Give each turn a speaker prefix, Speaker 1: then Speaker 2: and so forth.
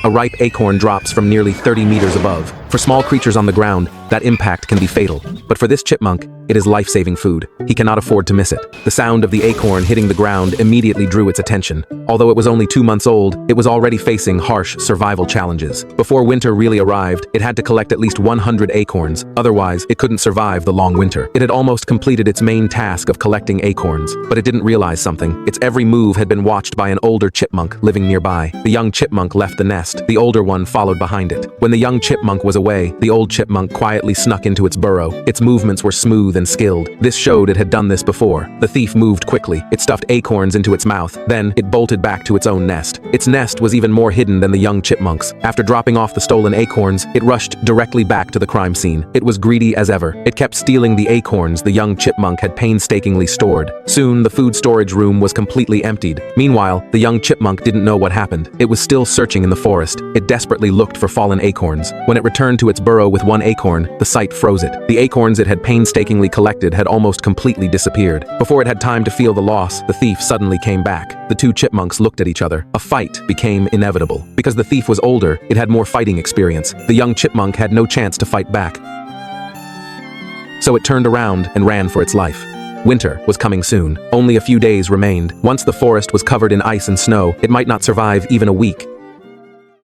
Speaker 1: A ripe acorn drops from nearly 30 meters above. For small creatures on the ground, that impact can be fatal. But for this chipmunk, it is life-saving food. He cannot afford to miss it. The sound of the acorn hitting the ground immediately drew its attention. Although it was only 2 months old, it was already facing harsh survival challenges. Before winter really arrived, it had to collect at least 100 acorns. Otherwise, it couldn't survive the long winter. It had almost completed its main task of collecting acorns, but it didn't realize something. Its every move had been watched by an older chipmunk living nearby. The young chipmunk left the nest. The older one followed behind it. When the young chipmunk was away, the old chipmunk quietly snuck into its burrow. Its movements were smooth and skilled. This showed it had done this before. The thief moved quickly. It stuffed acorns into its mouth. Then, it bolted back to its own nest. Its nest was even more hidden than the young chipmunk's. After dropping off the stolen acorns, it rushed directly back to the crime scene. It was greedy as ever. It kept stealing the acorns the young chipmunk had painstakingly stored. Soon, the food storage room was completely emptied. Meanwhile, the young chipmunk didn't know what happened. It was still searching in the forest. It desperately looked for fallen acorns. When it returned to its burrow with one acorn, the sight froze it. The acorns it had painstakingly collected had almost completely disappeared. Before it had time to feel the loss, the thief suddenly came back. The two chipmunks looked at each other. A fight became inevitable. Because the thief was older, it had more fighting experience. The young chipmunk had no chance to fight back. So it turned around and ran for its life. Winter was coming soon. Only a few days remained. Once the forest was covered in ice and snow, it might not survive even a week.